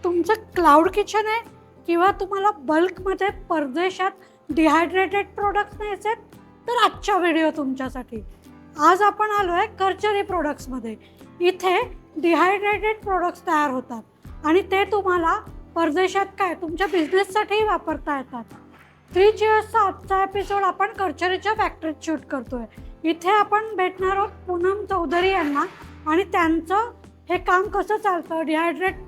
तुमचं cloud kitchen आहे किंवा तुम्हाला बल्कमध्ये परदेशात डिहायड्रेटेड प्रोडक्ट्स न्यायचे आहेत, तर आजचा व्हिडिओ तुमच्यासाठी. आज आपण आलो आहे कर्चरी प्रोडक्ट्समध्ये. इथे डिहायड्रेटेड प्रोडक्ट्स तयार होतात आणि ते तुम्हाला परदेशात काय तुमच्या बिझनेससाठीही वापरता येतात. 3 चीअर्सचा आजचा एपिसोड आपण कर्चरीच्या फॅक्टरीत शूट करतोय. इथे आपण भेटणार आहोत पूनम चौधरी यांना आणि त्यांचं हे काम कसं चालतं, डिहायड्रेटेड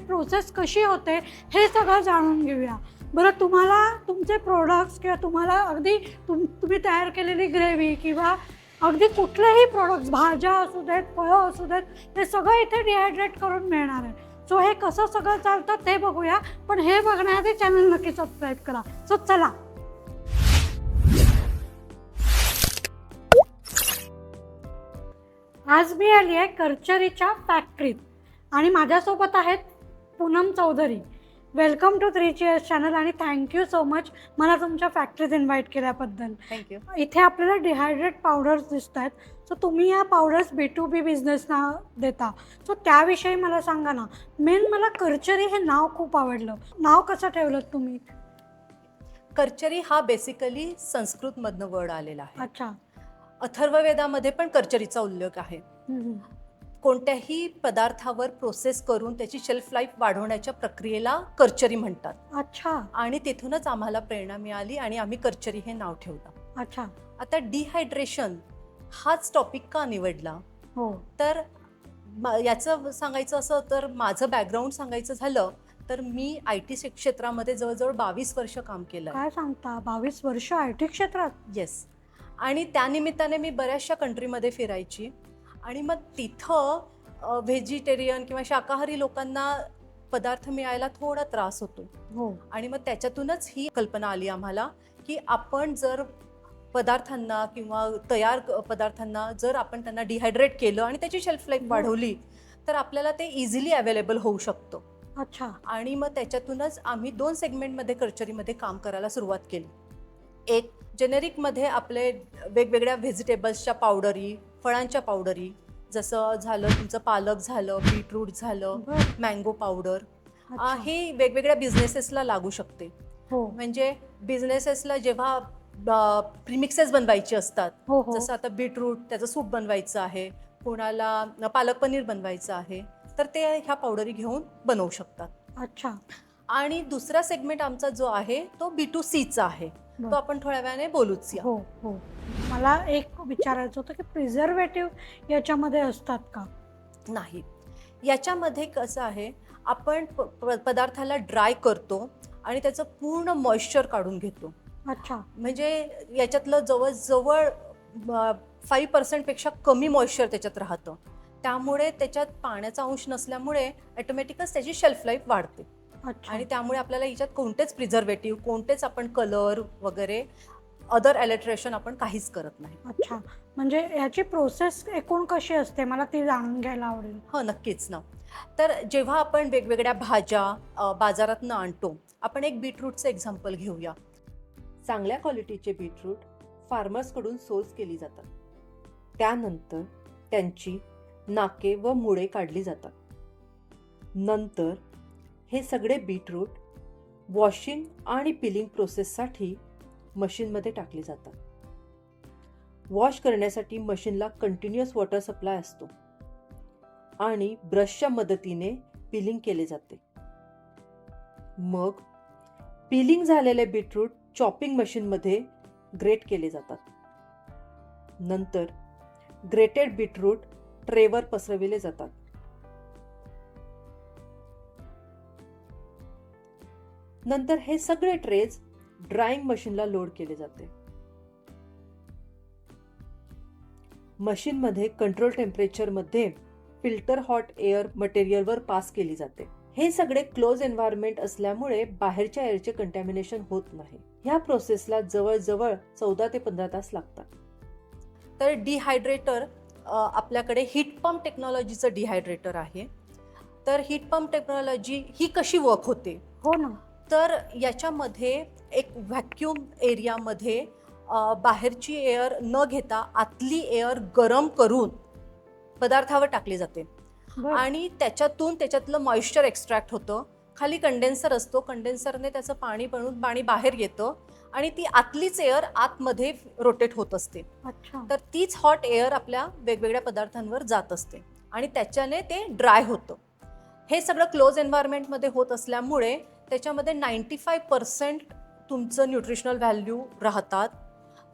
प्रोसेस कशी होते, हे सगळं जाणून घेऊया. बरं, तुम्हाला तुमचे प्रोडक्ट्स किंवा तुम्हाला अगदी तुम्ही तयार केलेली ग्रेव्ही किंवा अगदी कुठलेही प्रोडक्ट्स, भाज्या असू देत, फळं असू देत, हे सगळं इथे डिहायड्रेट करून मिळणार आहे. सो हे कसं सगळं चालतं ते बघूया. पण हे बघण्याआधी चॅनल नक्की सबस्क्राईब करा. सो चला. आज मी आली आहे कर्चरीच्या फॅक्टरीत आणि माझ्यासोबत आहेत Poonam Chaudhary. Welcome to 3 cheers channel आणि थँक्यू सो मच मला तुमच्या फॅक्टरीत इन्व्हाइट केल्याबद्दल. थँक्यू. इथे आपल्याला डिहायड्रेट पावडर्स दिसत आहेत. सो तुम्ही या पावडर्स B2B बिझनेसना देता. सो त्याविषयी मला सांगा ना. मेन मला कर्चरी हे नाव खूप आवडलं. नाव कसं ठेवलं तुम्ही? कर्चरी हा बेसिकली संस्कृतमधनं वर्ड आलेला आहे. अच्छा. अथर्ववेदामध्ये पण कर्चरीचा उल्लेख आहे. हम्म. कोणत्याही पदार्थावर प्रोसेस करून त्याची शेल्फ लाईफ वाढवण्याच्या प्रक्रियेला कर्चरी म्हणतात. अच्छा. आणि तिथूनच आम्हाला प्रेरणा मिळाली आणि आम्ही कर्चरी हे नाव ठेवलं. अच्छा. आता डिहायड्रेशन हाच टॉपिक का निवडला? हो. तर याचं सांगायचं असं तर माझं बॅकग्राऊंड सांगायचं झालं तर मी IT क्षेत्रामध्ये जवळजवळ 22 वर्ष काम केलं. काय सांगता? 22 वर्ष IT क्षेत्रात? येस. आणि त्यानिमित्ताने मी बऱ्याचशा कंट्रीमध्ये फिरायची आणि मग तिथं व्हेजिटेरियन किंवा शाकाहारी लोकांना पदार्थ मिळायला थोडा त्रास होतो. हो. आणि मग त्याच्यातूनच ही कल्पना आली आम्हाला की आपण जर पदार्थांना किंवा तयार पदार्थांना जर आपण त्यांना डिहायड्रेट केलं आणि त्याची शेल्फ लाईफ वाढवली तर आपल्याला ते इझिली अवेलेबल होऊ शकतं. अच्छा. आणि मग त्याच्यातूनच आम्ही 2 सेगमेंटमध्ये कर्चरीमध्ये काम करायला सुरुवात केली. एक जेनेरिकमध्ये आपले वेगवेगळ्या व्हेजिटेबल्सच्या पावडरी, फळांच्या पावडरी, जसं झालं तुमचं पालक झालं, बीटरूट झालं, मँगो पावडर, हे वेगवेगळ्या बिझनेसेसला लागू शकते. हो. म्हणजे बिझनेसेसला जेव्हा प्रीमिक्सेस बनवायचे असतात, हो हो. जसं आता बीटरूट त्याचं सूप बनवायचं आहे, कोणाला पालक पनीर बनवायचं आहे, तर ते ह्या पावडरी घेऊन बनवू शकतात. अच्छा. आणि दुसरा सेगमेंट आमचा जो आहे तो B2Cचा आहे. तो आपण थोड्या वेळाने बोलूच या. हो हो. मला एक विचारायचं होतं की प्रिझर्वेटिव्ह याच्यामध्ये असतात का? नाही. याच्यामध्ये कसं आहे, आपण पदार्थाला ड्राय करतो आणि त्याचं पूर्ण मॉइश्चर काढून घेतो. अच्छा. म्हणजे याच्यातलं जवळजवळ 5% पेक्षा कमी मॉइश्चर त्याच्यात राहतं. त्यामुळे त्याच्यात पाण्याचा अंश नसल्यामुळे ऑटोमॅटिकच त्याची शेल्फ लाईफ वाढते. अच्छा. आणि त्यामुळे आपल्याला याच्यात कोणतेच प्रिझर्वेटिव्ह, कोणतेच आपण कलर वगैरे अदर ॲल्टरेशन आपण काहीच करत नाही. अच्छा. म्हणजे याची प्रोसेस एकूण कशी असते, मला ती जाणून घ्यायला आवडेल. हो, नक्कीच ना. तर जेव्हा आपण वेगवेगळ्या भाज्या बाजारातनं आणतो, आपण एक बीटरूटचं एक्झाम्पल घेऊया. चांगल्या क्वालिटीचे बीटरूट फार्मर्सकडून सोर्स केली जातात. त्यानंतर त्यांची नाके व मुळे काढली जातात. नंतर हे सगळे बीटरूट वॉशिंग आणि पिलिंग प्रोसेससाठी मशीनमध्ये टाकले जातात. वॉश करण्यासाठी मशीनला कंटिन्युअस वॉटर सप्लाय असतो आणि ब्रशच्या मदतीने पिलिंग केले जाते. मग पिलिंग झालेले बीटरूट चॉपिंग मशीनमध्ये ग्रेट केले जातात. नंतर ग्रेटेड बीटरूट ट्रेवर पसरविले जातात. नंतर हे सगळे ट्रेज ड्रायिंग मशीनला लोड केले जाते. मशीनमध्ये कंट्रोल टेम्परेचरमध्ये फिल्टर हॉट एअर मटेरियलवर पास केली जाते. हे सगळे क्लोज एन्व्हायरमेंट असल्यामुळे बाहेरच्या एअरचे कंटॅमिनेशन होत नाही. ह्या प्रोसेसला जवळजवळ 14 ते 15 तास लागतात. तर डिहायड्रेटर आपल्याकडे हीट पंप टेक्नॉलॉजीचं डिहायड्रेटर आहे. तर हीट पंप टेक्नॉलॉजी ही कशी वर्क होते? हो ना. तर याच्यामध्ये एक व्हॅक्यूम एरियामध्ये बाहेरची एअर न घेता आतली एअर गरम करून पदार्थावर टाकली जाते आणि त्याच्यातलं मॉइश्चर एक्स्ट्रॅक्ट होतं. खाली कंडेन्सर असतो, कंडेन्सरने त्याचं पाणी बनवून पाणी बाहेर येतं आणि ती आतलीच एअर आतमध्ये रोटेट होत असते. अच्छा. तर तीच हॉट एअर आपल्या वेगवेगळ्या पदार्थांवर जात असते आणि त्याच्याने ते ड्राय होतं. हे सगळं क्लोज एन्व्हायरमेंटमध्ये होत असल्यामुळे त्याच्यामध्ये 95% तुमचं न्यूट्रिशनल व्हॅल्यू राहतात.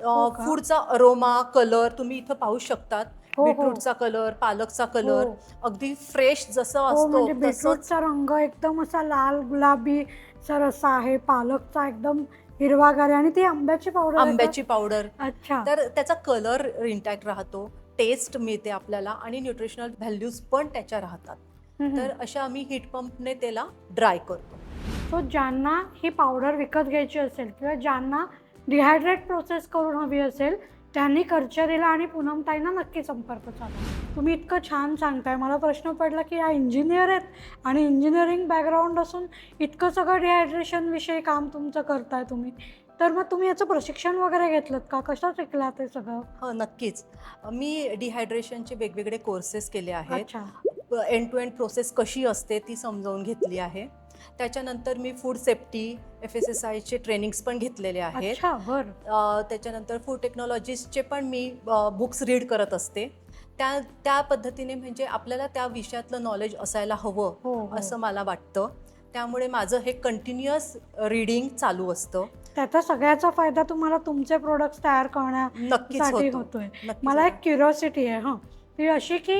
हो का? फूडचा अरोमा, कलर तुम्ही इथं पाहू शकतात. हो, हो. बीटरूटचा कलर, पालकचा कलर हो. अगदी फ्रेश जसं हो, असतो म्हणजे तसंच. बीटरूटचा रंग एकदम असा लाल गुलाबी सर असा आहे, पालकचा एकदम हिरवागार आहे आणि ती आंब्याची पावडर आहे का? आंब्याची पावडर, अच्छा. तर त्याचा कलर इंटॅक्ट राहतो, टेस्ट मिळते आपल्याला आणि न्यूट्रिशनल व्हॅल्यूज पण त्याच्या राहतात. तर अशा आम्ही हीट पंपने त्याला ड्राय करतो. सो ज्यांना ही पावडर विकत घ्यायची असेल किंवा ज्यांना डिहायड्रेट प्रोसेस करून हवी असेल त्यांनी कर्चरीला आणि पूनमताईंना नक्की संपर्क साधा. तुम्ही इतकं छान सांगताय, मला प्रश्न पडला की या इंजिनियर आहेत आणि इंजिनिअरिंग बॅकग्राऊंड असून इतकं सगळं डिहायड्रेशनविषयी काम तुमचं करताय तुम्ही, तर मग तुम्ही याचं प्रशिक्षण वगैरे घेतलं का? कसं शिकलात ते सगळं? हो, नक्कीच. मी डिहायड्रेशनचे वेगवेगळे कोर्सेस केले आहेत. अच्छा. एंड टू एंड प्रोसेस कशी असते ती समजावून घेतली आहे. त्याच्यानंतर मी फूड सेफ्टी, FSSAIचे ट्रेनिंग्स पण घेतलेले आहेत. अच्छा, बरं. त्याच्यानंतर फूड टेक्नॉलॉजीजचे पण मी बुक्स रीड करत असते. त्या पद्धतीने म्हणजे आपल्याला त्या विषयातलं नॉलेज असायला हवं हो, हो. असं मला वाटतं. त्यामुळे माझं हे कंटिन्युअस रीडिंग चालू असतं. त्याचा सगळ्याचा फायदा तुम्हाला तुमचे प्रोडक्ट्स तयार नक्कीच करण्यासाठी होतो. होतोय. नक्कीच मला होतो. एक क्युरिओसिटी आहे ती अशी की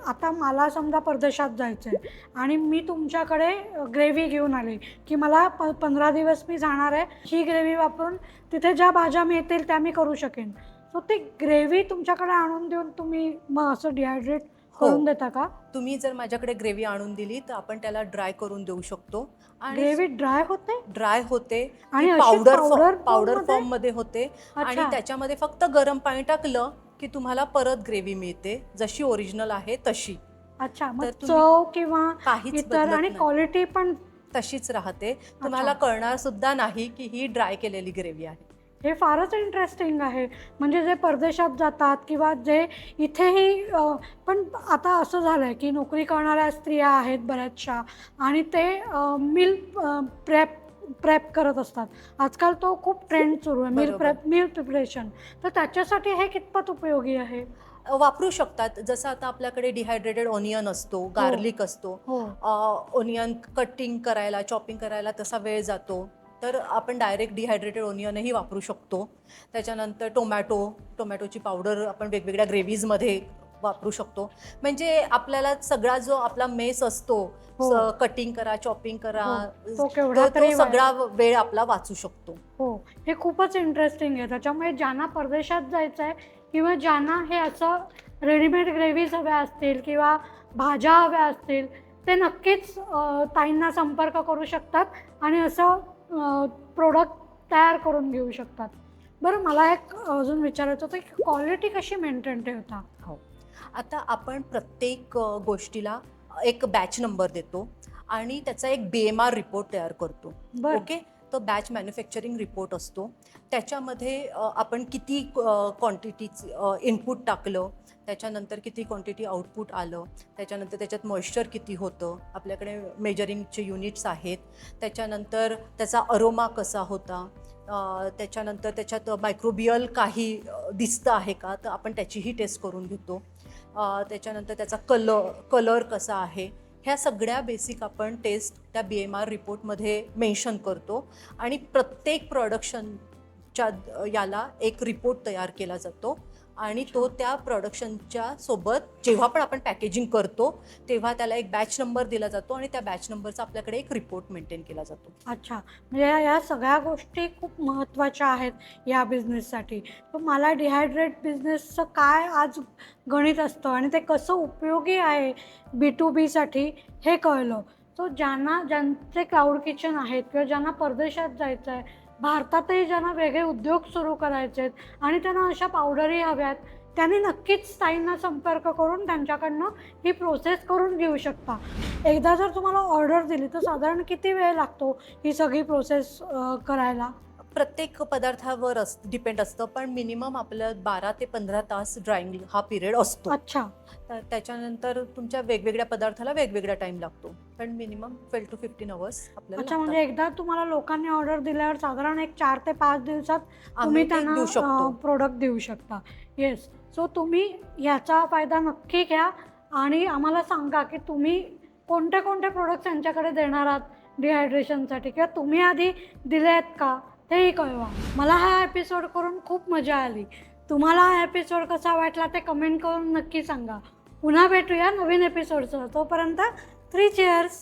आता मला समजा परदेशात जायचं आहे आणि मी तुमच्याकडे ग्रेव्ही घेऊन आले की मला 15 दिवस मी जाणार आहे, ही ग्रेव्ही वापरून तिथे ज्या भाज्या मिळतील त्या मी करू शकेन. सो ती ग्रेव्ही तुमच्याकडे आणून देऊन तुम्ही मग असं डिहायड्रेट करून देता का? तुम्ही जर माझ्याकडे ग्रेव्ही आणून दिली तर आपण त्याला ड्राय करून देऊ शकतो आणि ग्रेव्ही ड्राय होते ड्राय होते आणि अशी पावडर powder form फॉर्म मध्ये होते. आणि अच्छा. त्याच्यामध्ये फक्त गरम पाणी टाकलं की तुम्हाला परत ग्रेव्ही मिळते जशी ओरिजिनल आहे तशी. अच्छा, मग तर तुम्ही चव किंवा काहीच इतर बदलत आणि नाही. क्वालिटी पण तशीच राहते. तुम्हाला कळणार सुद्धा नाही की ही ड्राय केलेली ग्रेव्ही आहे. हे फारच इंटरेस्टिंग आहे. म्हणजे जे परदेशात जातात किंवा जे इथेही पण आता असं झालं आहे की नोकरी करणाऱ्या स्त्रिया आहेत बऱ्याचशा आणि ते मील प्रेप करत असतात. आजकाल तो खूप ट्रेंड सुरू आहे, बरोबर. Meal preparation. तर त्याच्यासाठी हे कितपत उपयोगी आहे? वापरू शकतात. जसं आता आपल्याकडे डिहायड्रेटेड ऑनियन असतो, गार्लिक असतो. हो. ऑनियन कटिंग करायला, चॉपिंग करायला तसा वेळ जातो. तर आपण डायरेक्ट डिहायड्रेटेड ऑनियनही वापरू शकतो. त्याच्यानंतर टोमॅटोची पावडर आपण वेगवेगळ्या ग्रेव्हीजमध्ये वापरू शकतो. म्हणजे आपल्याला सगळा जो आपला मेस असतो, हो. कटिंग करा, चॉपिंग करा, तो केवढा तो तरी सगळा वेळ आपला वाचू शकतो. हो, हे खूपच इंटरेस्टिंग आहे. त्याच्यामुळे ज्यांना परदेशात जायचं आहे किंवा ज्यांना हे असं रेडीमेड ग्रेव्हीज हव्या असतील किंवा भाज्या हव्या असतील ते नक्कीच ताईंना संपर्क करू शकतात आणि असं प्रोडक्ट तयार करून घेऊ शकतात. बरं, मला एक अजून विचारायचं होतं की क्वालिटी कशी मेंटेन ठेवता? हो. आता आपण प्रत्येक गोष्टीला एक बॅच नंबर देतो आणि त्याचा एक BMR रिपोर्ट तयार करतो. बरं. ओके. तो बॅच मॅन्युफॅक्चरिंग रिपोर्ट असतो. त्याच्यामध्ये आपण किती क्वांटिटीचं इनपुट टाकलं, त्याच्यानंतर किती क्वांटिटी आउटपुट आलं, त्याच्यानंतर त्याच्यात मॉइश्चर किती होतं, आपल्याकडे मेजरिंगचे युनिट्स आहेत, त्याच्यानंतर त्याचा अरोमा कसा होता, त्याच्यानंतर त्याच्यात मायक्रोबियल काही दिसतं आहे का, तर आपण त्याचीही टेस्ट करून घेतो. त्याच्यानंतर त्याचा कलर कसा आहे, ह्या सगळ्या बेसिक आपण टेस्ट त्या BMR रिपोर्टमध्ये मेन्शन करतो आणि प्रत्येक प्रोडक्शनच्या याला एक रिपोर्ट तयार केला जातो आणि तो त्या प्रोडक्शनच्या सोबत जेव्हा पण आपण पॅकेजिंग करतो तेव्हा त्याला एक बॅच नंबर दिला जातो आणि त्या बॅच नंबरचा आपल्याकडे एक रिपोर्ट मेंटेन केला जातो. अच्छा, म्हणजे या सगळ्या गोष्टी खूप महत्त्वाच्या आहेत या बिझनेससाठी. तर मला डिहायड्रेट बिझनेसचं काय आज गणित असतं आणि ते कसं उपयोगी आहे B2B हे कळलं. सो ज्यांचे क्लाउड किचन आहेत किंवा ज्यांना परदेशात जायचं आहे, भारतातही ज्यांना वेगळे उद्योग सुरू करायचे आहेत आणि त्यांना अशा पावडरी हव्यात, त्यांनी नक्कीच ताईंना संपर्क करून त्यांच्याकडनं ही प्रोसेस करून घेऊ शकता. एकदा जर तुम्हाला ऑर्डर दिली तर साधारण किती वेळ लागतो ही सगळी प्रोसेस करायला? प्रत्येक पदार्थावर डिपेंड असतं, पण मिनिमम आपलं 12 ते 15 तास ड्रायिंग हा पिरियड असतो. अच्छा. तर त्याच्यानंतर तुमच्या वेगवेगळ्या पदार्थाला वेगवेगळा टाइम लागतो, पण मिनिमम 12 to 15 आवर्स आपल्याला अच्छा, लागतात. म्हणजे एकदा तुम्हाला लोकांनी ऑर्डर दिल्यावर साधारण एक 4 ते 5 दिवसात आम्ही तुम्ही ते त्यांना देऊ शकतो. प्रोडक्ट देऊ शकता. येस. सो तुम्ही याचा फायदा नक्की घ्या आणि आम्हाला सांगा की तुम्ही कोणते कोणते प्रोडक्ट्स यांच्याकडे देणार आहात डिहायड्रेशनसाठी, किंवा तुम्ही आधी दिले आहेत का तेही कळवा. मला हा एपिसोड करून खूप मजा आली. तुम्हाला हा एपिसोड कसा वाटला ते कमेंट करून नक्की सांगा. पुन्हा भेटूया नवीन एपिसोडसह. तोपर्यंत 3 चेअर्स.